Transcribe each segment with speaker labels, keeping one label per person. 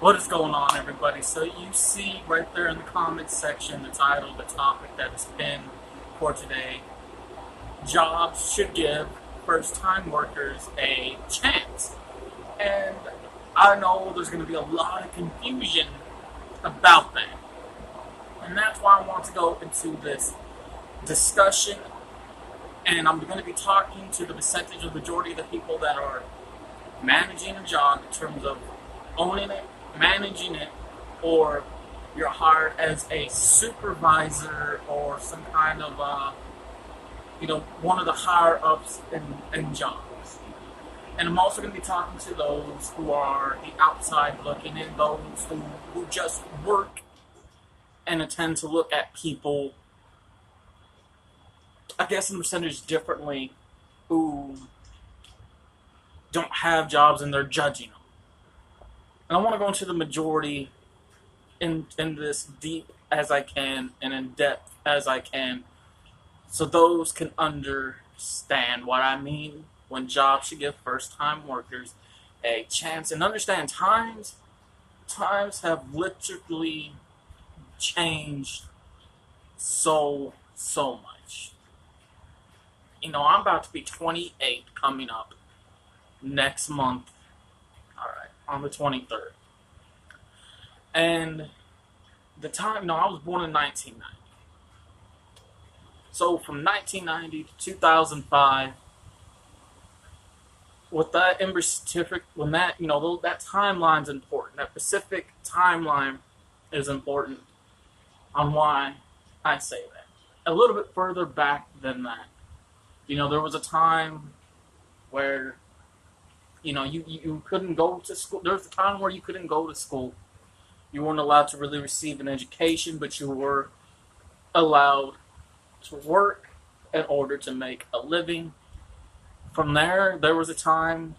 Speaker 1: What is going on, everybody? So you see right there in the comments section the title, the topic that is pinned for today. Jobs should give first-time workers a chance. And I know there's going to be a lot of confusion about that. And that's why I want to go into this discussion. And I'm going to be talking to the percentage of the majority of the people that are managing a job in terms of owning it, managing it, or you're hired as a supervisor or some kind of, one of the higher ups in jobs. And I'm also going to be talking to those who are the outside looking in, those who just work and tend to look at people, I guess, in percentage differently, who don't have jobs and they're judging them. And I want to go into the majority in this deep as I can and in depth as I can so those can understand what I mean when jobs should give first-time workers a chance and understand times have literally changed so much. I'm about to be 28 coming up next month. All right, on the 23rd. And the time, I was born in 1990. So from 1990 to 2005, with that Ember certificate, when that, that timeline's important. That specific timeline is important on why I say that. A little bit further back than that, there was a time where, you couldn't go to school. There was a time where you couldn't go to school. You weren't allowed to really receive an education, but you were allowed to work in order to make a living. From there was a time,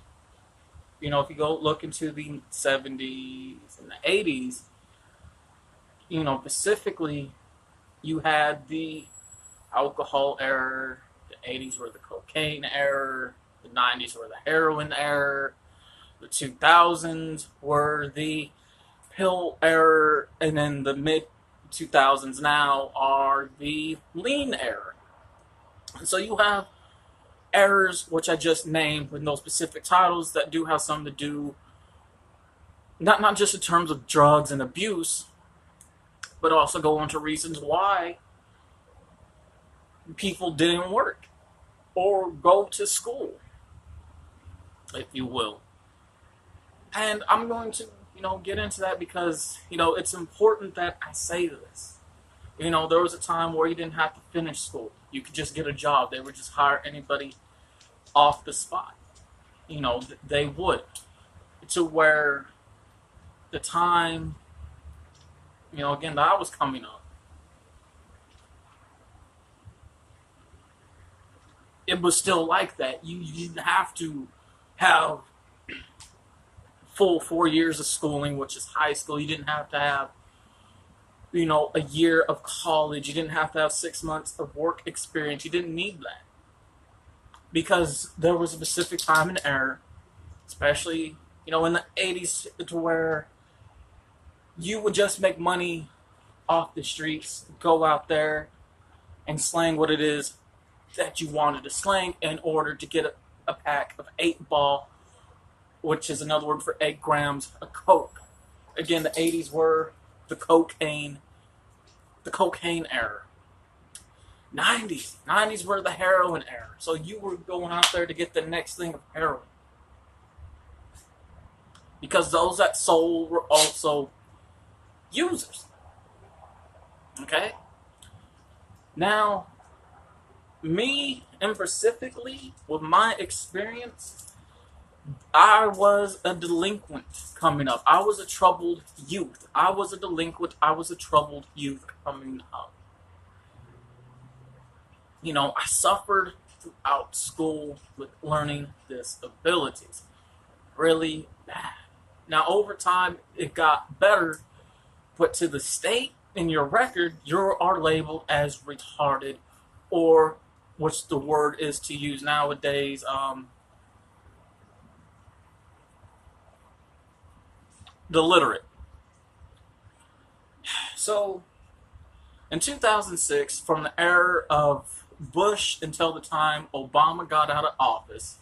Speaker 1: if you go look into the 70s and the 80s, specifically, you had the alcohol era, the 80s were the cocaine era, the 90s were the heroin era, the 2000s were the pill era, and then the mid 2000s now are the lean era. And so you have eras, which I just named with no specific titles, that do have something to do not just in terms of drugs and abuse, but also go into reasons why people didn't work or go to school, if you will. And I'm going to get into that because, it's important that I say this. There was a time where you didn't have to finish school. You could just get a job. They would just hire anybody off the spot. They would. To where the time, again, that I was coming up, it was still like that. You didn't have to have full 4 years of schooling, which is high school. You didn't have to have, a year of college. You didn't have to have 6 months of work experience. You didn't need that. Because there was a specific time and era, especially, in the 80s, to where you would just make money off the streets, go out there and slang what it is that you wanted to slang in order to get a pack of 8-ball, which is another word for 8 grams of coke. Again, the 80s were the cocaine era. 90s were the heroin era. So you were going out there to get the next thing of heroin. Because those that sold were also users. Okay? Now, me, and specifically, with my experience, I was a delinquent coming up. I was a troubled youth. I was a delinquent. I was a troubled youth coming up. I suffered throughout school with learning disabilities. Really bad. Now, over time, it got better, but to the state in your record, you are labeled as retarded, or which the word is to use nowadays, illiterate. So, in 2006, from the era of Bush until the time Obama got out of office,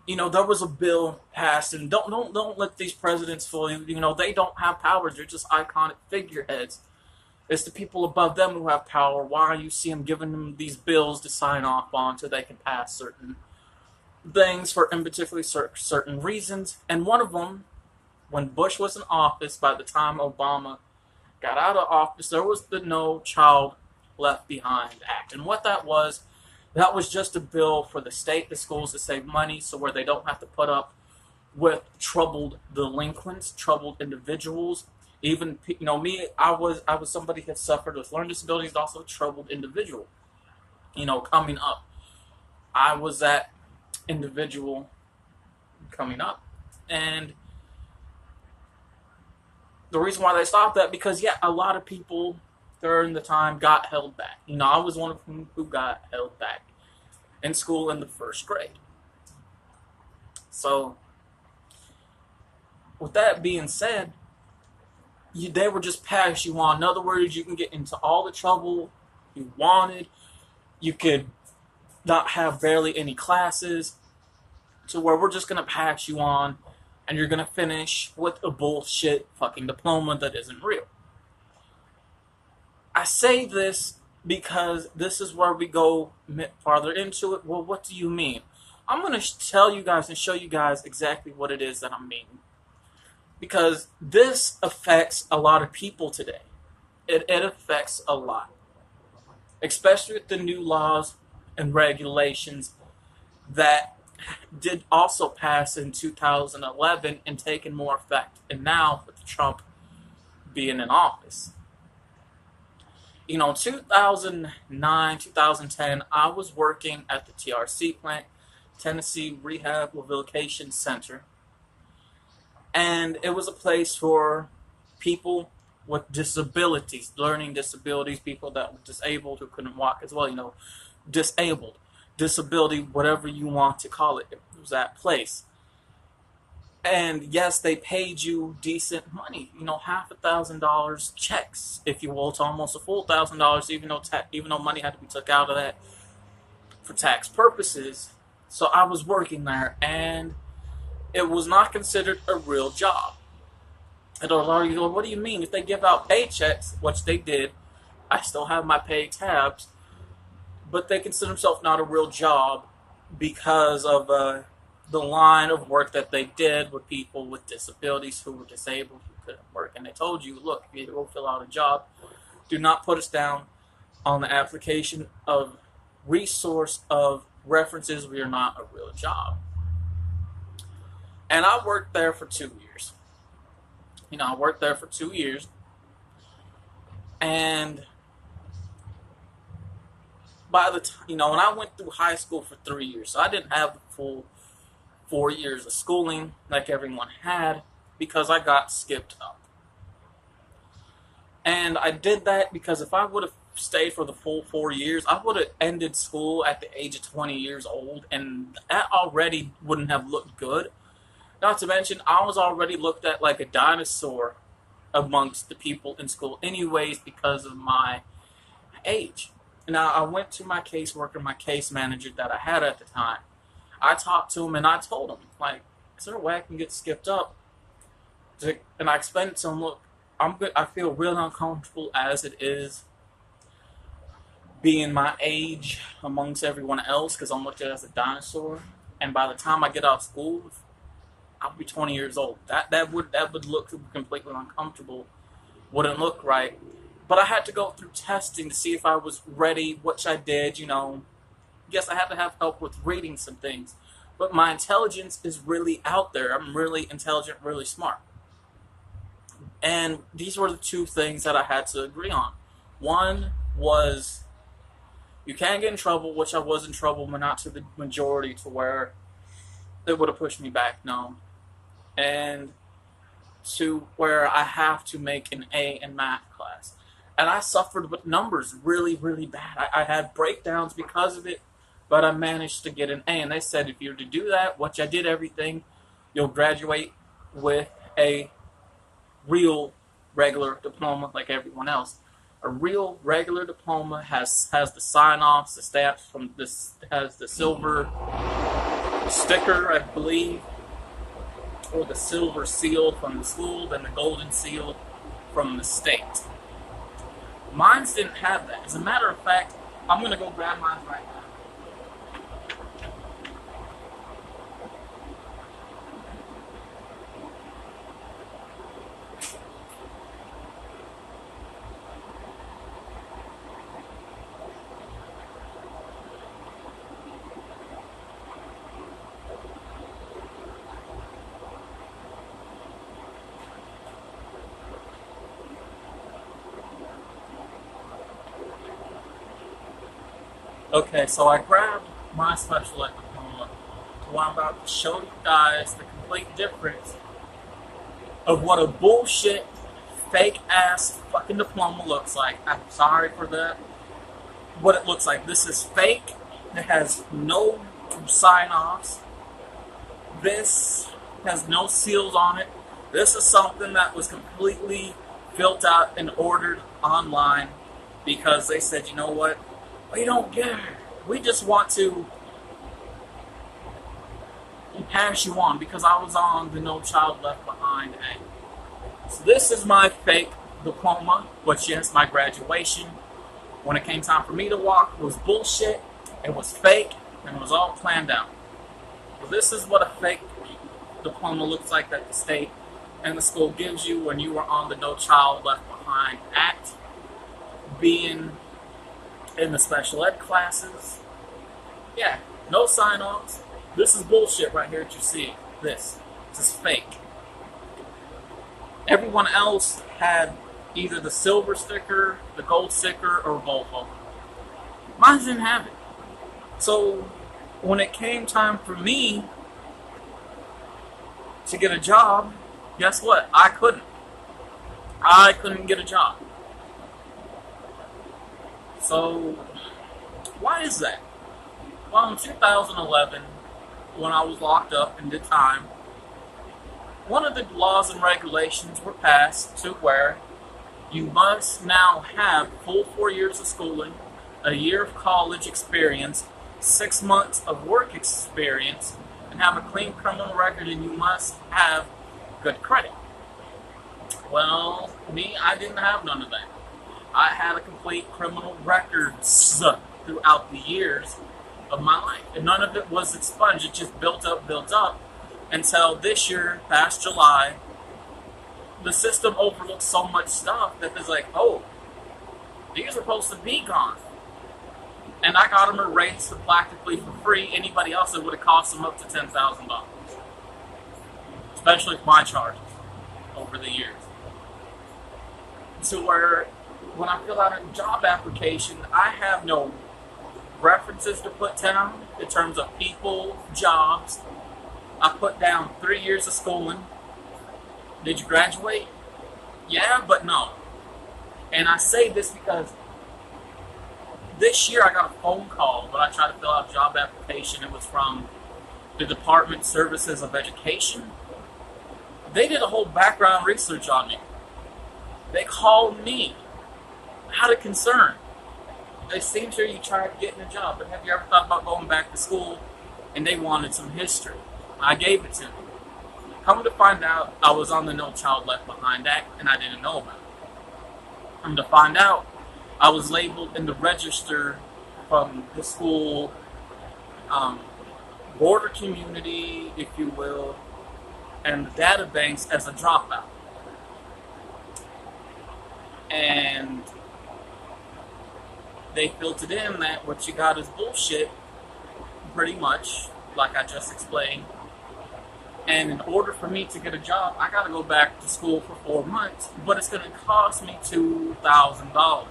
Speaker 1: there was a bill passed, and don't let these presidents fool you. They don't have powers; they're just iconic figureheads. It's the people above them who have power. Why you see them giving them these bills to sign off on so they can pass certain things for in particularly certain reasons. And one of them, when Bush was in office, by the time Obama got out of office, there was the No Child Left Behind Act. And what that was just a bill for the state, the schools to save money so where they don't have to put up with troubled delinquents, troubled individuals. Even, me, I was somebody that suffered with learning disabilities, also a troubled individual. Coming up, I was that individual coming up. And the reason why they stopped that, because, a lot of people during the time got held back. I was one of them who got held back in school in the first grade. So, with that being said, they would just pass you on. In other words, you can get into all the trouble you wanted. You could not have barely any classes, to where we're just going to pass you on, and you're going to finish with a bullshit fucking diploma that isn't real. I say this because this is where we go farther into it. Well, what do you mean? I'm going to tell you guys and show you guys exactly what it is that I'm meaning. Because this affects a lot of people today. It affects a lot. Especially with the new laws and regulations that did also pass in 2011 and taken more effect. And now with Trump being in office. 2009, 2010, I was working at the TRC plant, Tennessee Rehabilitation Center. And it was a place for people with disabilities, learning disabilities, people that were disabled who couldn't walk as well, disabled, disability, whatever you want to call it. It was that place. And yes, they paid you decent money, $5,000 checks, if you will, to almost a full $1,000, even though money had to be took out of that for tax purposes. So I was working there, and it was not considered a real job. And a lot of you go, what do you mean? If they give out paychecks, which they did, I still have my pay tabs, but they consider themselves not a real job because of the line of work that they did with people with disabilities who were disabled, who couldn't work. And they told you, look, if you go fill out a job, do not put us down on the application of resource of references. We are not a real job. And I worked there for 2 years. I worked there for 2 years. And by the time, when I went through high school for 3 years, so I didn't have the full 4 years of schooling like everyone had, because I got skipped up. And I did that because if I would have stayed for the full 4 years, I would have ended school at the age of 20 years old, and that already wouldn't have looked good. Not to mention, I was already looked at like a dinosaur amongst the people in school anyways because of my age. Now, I went to my caseworker, my case manager that I had at the time. I talked to him and I told him, like, is there a way I can get skipped up? And I explained to him, look, I'm good. I feel real uncomfortable as it is being my age amongst everyone else because I'm looked at as a dinosaur. And by the time I get out of school, I'll be 20 years old. That would look completely uncomfortable. Wouldn't look right. But I had to go through testing to see if I was ready, which I did, Yes, I had to have help with reading some things. But my intelligence is really out there. I'm really intelligent, really smart. And these were the two things that I had to agree on. One was you can't get in trouble, which I was in trouble, but not to the majority to where it would have pushed me back, no. And to where I have to make an A in math class. And I suffered with numbers really, really bad. I had breakdowns because of it, but I managed to get an A. And they said if you were to do that, which I did everything, you'll graduate with a real regular diploma like everyone else. A real regular diploma has the sign-offs, the stamps from this, has the silver sticker, I believe, or the silver seal from the school, then the golden seal from the state. Mine didn't have that. As a matter of fact, I'm going to go grab mine right now. Okay, so I grabbed my special ed diploma. So I'm about to show you guys the complete difference of what a bullshit, fake ass fucking diploma looks like. I'm sorry for that. What it looks like. This is fake. It has no sign-offs. This has no seals on it. This is something that was completely built out and ordered online because they said, you know what? We don't care. We just want to pass you on because I was on the No Child Left Behind Act. So this is my fake diploma, but yes, my graduation. When it came time for me to walk, it was bullshit, it was fake, and it was all planned out. So this is what a fake diploma looks like that the state and the school gives you when you are on the No Child Left Behind Act, being in the special ed classes. Yeah, no sign-offs. This is bullshit right here that you see. This is fake. Everyone else had either the silver sticker, the gold sticker, or both of them. Mine didn't have it. So when it came time for me to get a job, guess what? I couldn't. I couldn't get a job. So, why is that? Well, in 2011, when I was locked up and did time, one of the laws and regulations were passed to where you must now have full 4 years of schooling, a year of college experience, 6 months of work experience, and have a clean criminal record, and you must have good credit. Well, me, I didn't have none of that. I had a complete criminal records throughout the years of my life. And none of it was expunged. It just built up, until this year, past July, the system overlooked so much stuff that it's like, oh, these are supposed to be gone. And I got them erased practically for free. Anybody else, it would have cost them up to $10,000. Especially my charges over the years. So where when I fill out a job application, I have no references to put down in terms of people, jobs. I put down 3 years of schooling. Did you graduate? Yeah, but no. And I say this because this year I got a phone call when I tried to fill out a job application. It was from the Department of Services of Education. They did a whole background research on me. They called me out of concern. They seemed sure you tried getting a job, but have you ever thought about going back to school? And they wanted some history. I gave it to them. Come to find out, I was on the No Child Left Behind Act, and I didn't know about it. Come to find out, I was labeled in the register from the school border community, if you will, and the databanks as a dropout. And they filtered in that what you got is bullshit, pretty much, like I just explained. And in order for me to get a job, I got to go back to school for 4 months, but it's going to cost me $2,000.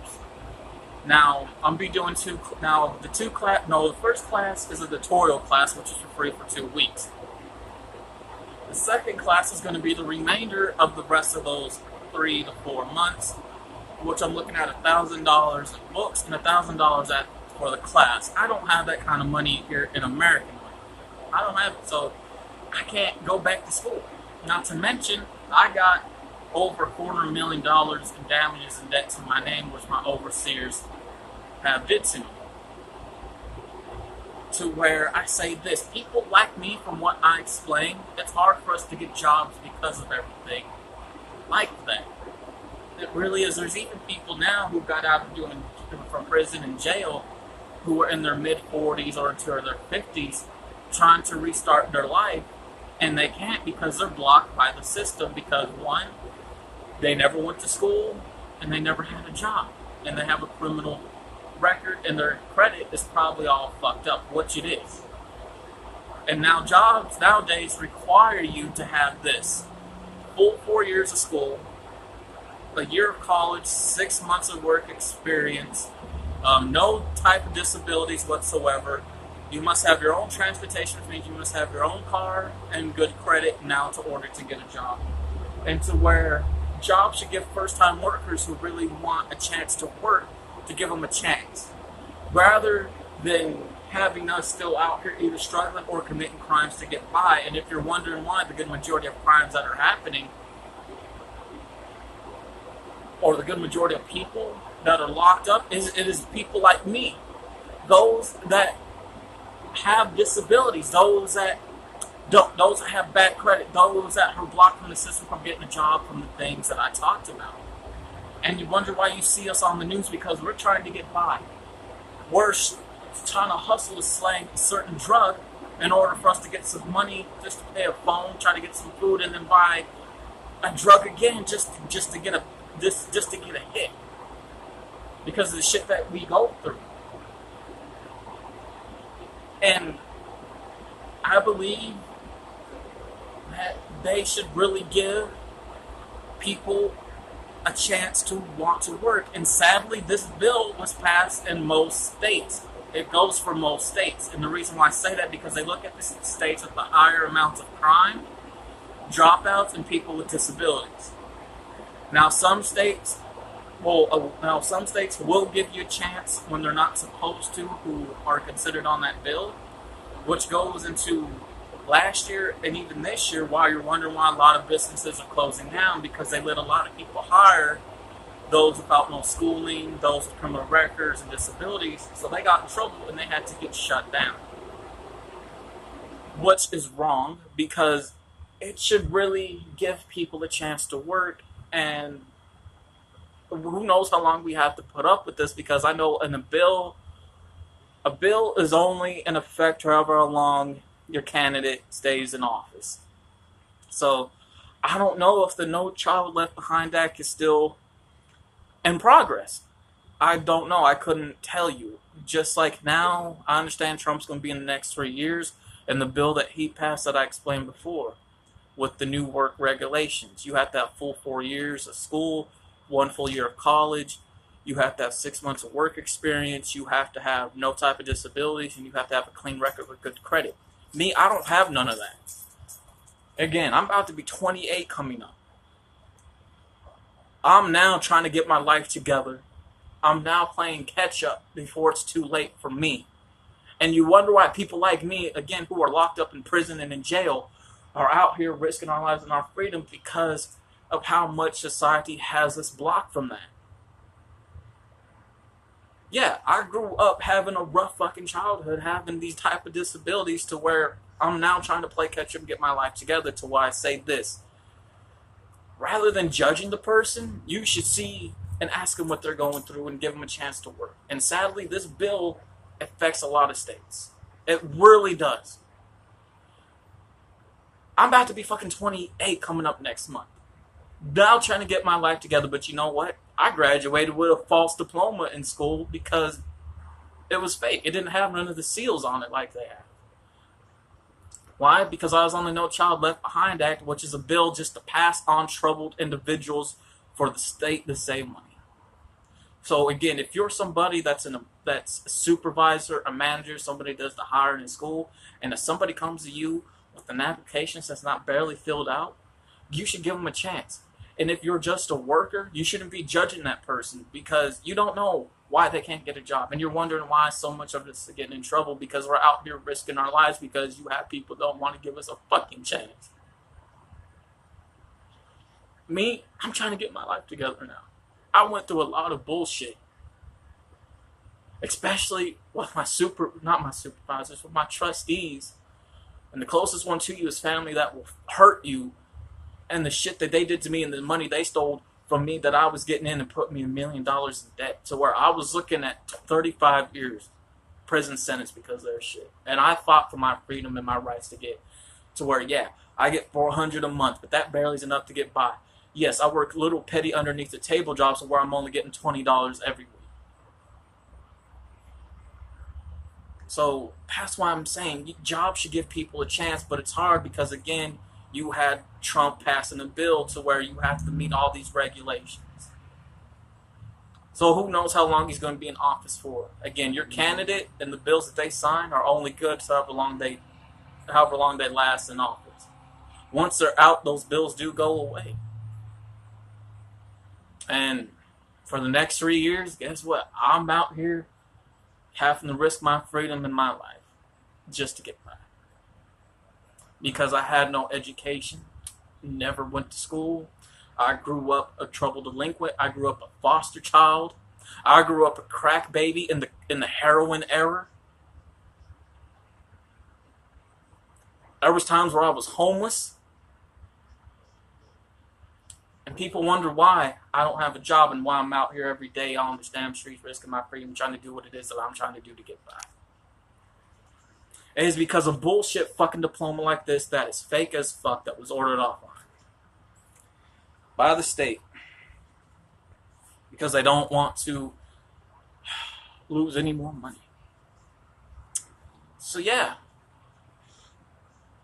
Speaker 1: Now, I'm be doing the first class is a tutorial class, which is for free for 2 weeks. The second class is going to be the remainder of the rest of those 3 to 4 months, which I'm looking at $1,000 in books and $1,000 for the class. I don't have that kind of money here in American money. I don't have it, so I can't go back to school. Not to mention, I got over $250,000 in damages and debt to my name, which my overseers have did to me. To where I say this, people like me, from what I explained, it's hard for us to get jobs because of everything like that. It really is. There's even people now who got out of from prison and jail who are in their mid-40s or into their 50s trying to restart their life, and they can't because they're blocked by the system because, one, they never went to school and they never had a job, and they have a criminal record, and their credit is probably all fucked up, which it is. And now jobs nowadays require you to have this full 4 years of school, a year of college, 6 months of work experience, no type of disabilities whatsoever. You must have your own transportation, which means you must have your own car and good credit now to order to get a job. And to where jobs should give first-time workers who really want a chance to work, to give them a chance, rather than having us still out here either struggling or committing crimes to get by. And if you're wondering why the good majority of crimes that are happening, or the good majority of people that are locked up, it is people like me, those that have disabilities, those that don't, those that have bad credit, those that are blocked from the system from getting a job from the things that I talked about. And you wonder why you see us on the news, because we're trying to get by. We're trying to hustle to slang a certain drug in order for us to get some money, just to pay a phone, try to get some food, and then buy a drug again just to get a hit, because of the shit that we go through. And I believe that they should really give people a chance to want to work. And sadly, this bill was passed in most states. It goes for most states. And the reason why I say that, because they look at the states with the higher amounts of crime, dropouts, and people with disabilities. Now some states will give you a chance when they're not supposed to, who are considered on that bill, which goes into last year and even this year, why you're wondering why a lot of businesses are closing down, because they let a lot of people hire those without no schooling, those with criminal records and disabilities, so they got in trouble and they had to get shut down. Which is wrong, because it should really give people a chance to work. And who knows how long we have to put up with this, because I know in a bill is only in effect however long your candidate stays in office. So I don't know if the No Child Left Behind Act is still in progress. I don't know. I couldn't tell you. Just like now, I understand Trump's going to be in the next 3 years, and the bill that he passed that I explained before, with the new work regulations. You have to have full 4 years of school, 1 full year of college. You have to have 6 months of work experience. You have to have no type of disabilities, and you have to have a clean record with good credit. Me, I don't have none of that. Again, I'm about to be 28 coming up. I'm now trying to get my life together. I'm now playing catch up before it's too late for me. And you wonder why people like me, again, who are locked up in prison and in jail, are out here risking our lives and our freedom, because of how much society has us blocked from that. Yeah, I grew up having a rough fucking childhood, having these type of disabilities, to where I'm now trying to play catch up and get my life together, to why I say this. Rather than judging the person, you should see and ask them what they're going through and give them a chance to work. And sadly, this bill affects a lot of states. It really does. I'm about to be fucking 28 coming up next month. Now trying to get my life together, but you know what? I graduated with a false diploma in school because it was fake. It didn't have none of the seals on it like they have. Why? Because I was on the No Child Left Behind Act, which is a bill just to pass on troubled individuals for the state to save money. So again, if you're somebody that's a supervisor, a manager, somebody does the hiring in school, and if somebody comes to you with an application that's not barely filled out, you should give them a chance. And if you're just a worker, you shouldn't be judging that person, because you don't know why they can't get a job. And you're wondering why so much of us are getting in trouble, because we're out here risking our lives because you have people that don't want to give us a fucking chance. Me, I'm trying to get my life together now. I went through a lot of bullshit, especially with not my supervisors, with my trustees. And the closest one to you is family that will hurt you, and the shit that they did to me and the money they stole from me that I was getting in and put me $1 million in debt, to where I was looking at 35 years prison sentence because of their shit. And I fought for my freedom and my rights to get to where, yeah, I get $400 a month, but that barely is enough to get by. Yes, I work little petty underneath the table jobs where I'm only getting $20 every week. So that's why I'm saying jobs should give people a chance, but it's hard because, again, you had Trump passing a bill to where you have to meet all these regulations. So who knows how long he's going to be in office for. Again, your candidate and the bills that they sign are only good however long they last in office. Once they're out, those bills do go away. And for the next 3 years, guess what? I'm out here having to risk my freedom in my life just to get by. Because I had no education, never went to school. I grew up a troubled delinquent. I grew up a foster child. I grew up a crack baby in the heroin era. There was times where I was homeless. And people wonder why I don't have a job and why I'm out here every day on this damn streets risking my freedom trying to do what it is that I'm trying to do to get by. It is because of bullshit fucking diploma like this that is fake as fuck that was ordered off on by the state. Because they don't want to lose any more money. So yeah.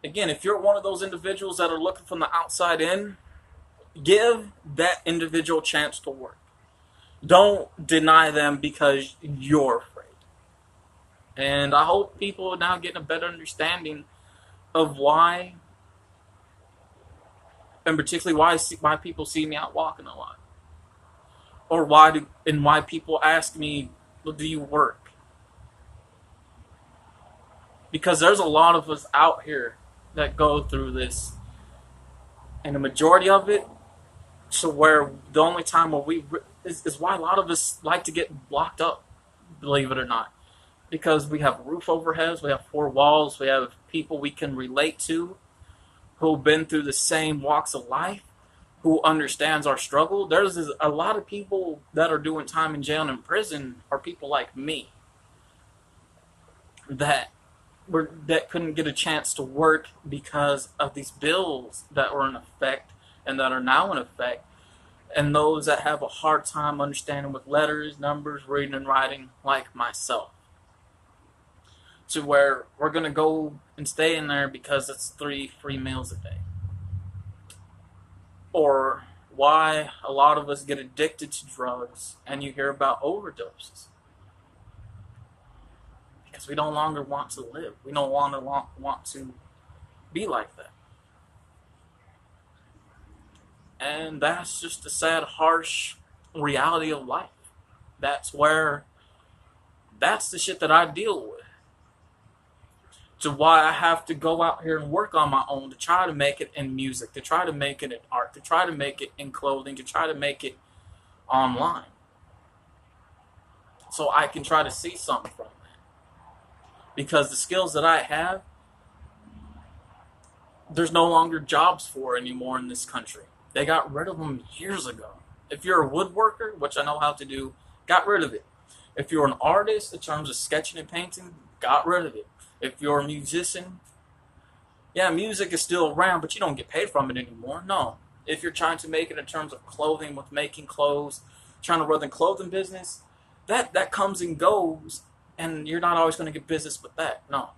Speaker 1: Again, if you're one of those individuals that are looking from the outside in, give that individual a chance to work. Don't deny them because you're afraid. And I hope people are now getting a better understanding of why, and particularly why people see me out walking a lot. Or why people ask me, well, do you work? Because there's a lot of us out here that go through this. And the majority of it, so where the only time where is why a lot of us like to get locked up, believe it or not. Because we have a roof over heads, we have 4 walls, we have people we can relate to who've been through the same walks of life, who understands our struggle. There's a lot of people that are doing time in jail and in prison are people like me that couldn't get a chance to work because of these bills that were in effect and that are now in effect, and those that have a hard time understanding with letters, numbers, reading and writing, like myself. To where we're going to go and stay in there because it's 3 free meals a day. Or why a lot of us get addicted to drugs and you hear about overdoses. Because we no longer want to live. We no longer want to be like that. And that's just a sad, harsh reality of life. That's the shit that I deal with. To why I have to go out here and work on my own to try to make it in music, to try to make it in art, to try to make it in clothing, to try to make it online. So I can try to see something from that. Because the skills that I have, there's no longer jobs for anymore in this country. They got rid of them years ago. If you're a woodworker, which I know how to do, got rid of it. If you're an artist in terms of sketching and painting, got rid of it. If you're a musician, yeah, music is still around, but you don't get paid from it anymore. No. If you're trying to make it in terms of clothing, with making clothes, trying to run the clothing business, that comes and goes, and you're not always going to get business with that. No.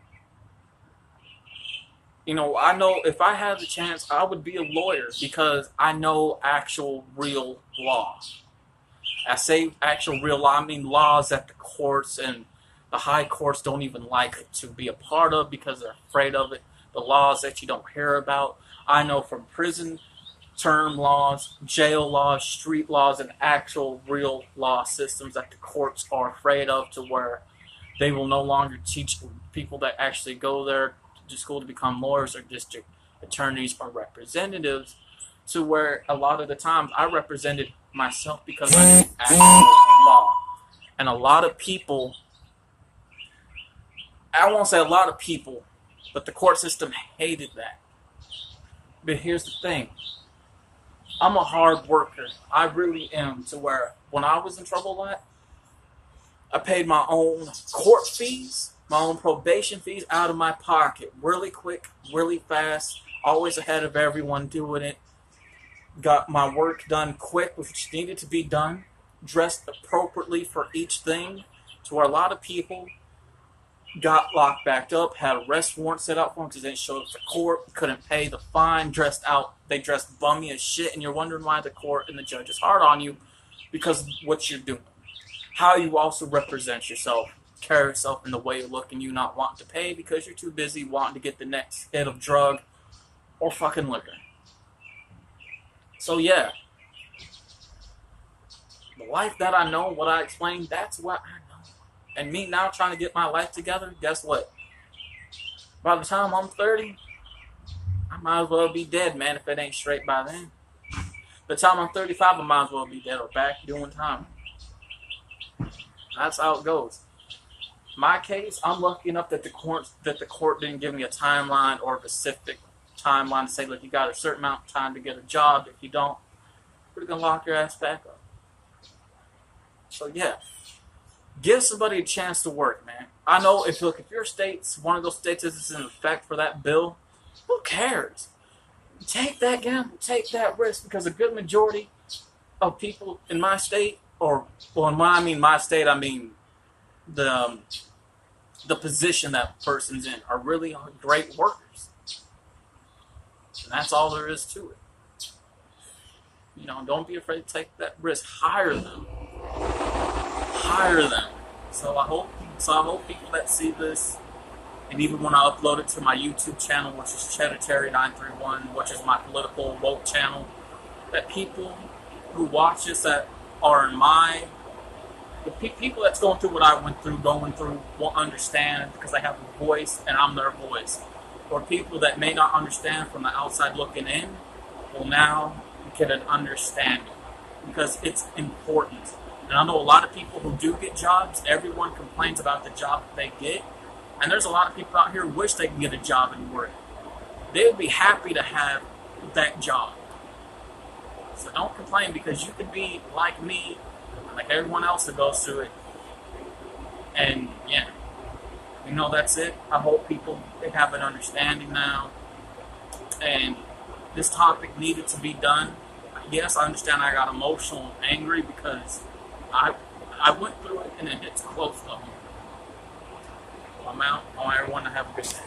Speaker 1: You know, I know if I had the chance, I would be a lawyer because I know actual real law. I say actual real law, I mean laws that the courts and the high courts don't even like to be a part of because they're afraid of it. The laws that you don't hear about. I know from prison term laws, jail laws, street laws, and actual real law systems that the courts are afraid of, to where they will no longer teach people that actually go there to school to become lawyers or district attorneys or representatives, to where a lot of the times I represented myself because I knew actual law. And a lot of people, I won't say a lot of people, but the court system hated that. But here's the thing. I'm a hard worker. I really am, to where when I was in trouble a lot, I paid my own court fees, my own probation fees out of my pocket. Really quick, really fast, always ahead of everyone doing it. Got my work done quick, which needed to be done. Dressed appropriately for each thing, to where a lot of people got locked back up, had arrest warrants set out for them because they didn't show up for court, couldn't pay the fine, dressed out. They dressed bummy as shit, and you're wondering why the court and the judge is hard on you because of what you're doing. How you also represent yourself, carry yourself in the way you look, and you not wanting to pay because you're too busy wanting to get the next hit of drug or fucking liquor. So yeah, the life that I know, what I explained, that's what I know. And me now trying to get my life together, guess what? By the time I'm 30, I might as well be dead, man, if it ain't straight by then. By the time I'm 35, I might as well be dead or back doing time. That's how it goes. My case, I'm lucky enough that the court didn't give me a timeline or a specific timeline to say, look, you got a certain amount of time to get a job. If you don't, we're going to lock your ass back up. So yeah, give somebody a chance to work, man. I know if your state's one of those states that's in effect for that bill, who cares? Take that gamble, take that risk, because a good majority of people in my state, or well, when I mean my state, I mean the position that person's in, are really great workers. And that's all there is to it. You know, don't be afraid to take that risk. Hire them. So I hope people that see this, and even when I upload it to my YouTube channel, which is Cheddar Terry 931, which is my political woke channel, that people who watch this that are in people that's going through what I went through, will understand because they have a voice and I'm their voice. Or people that may not understand from the outside looking in will now get an understanding because it's important. And I know a lot of people who do get jobs, everyone complains about the job that they get. And there's a lot of people out here who wish they could get a job and work. They would be happy to have that job. So don't complain, because you could be like me, like everyone else that goes through it. And yeah, you know, that's it. I hope people, they have an understanding now. And this topic needed to be done. Yes, I understand I got emotional and angry because I went through it and it hits close to home. I'm out. I want everyone to have a good day.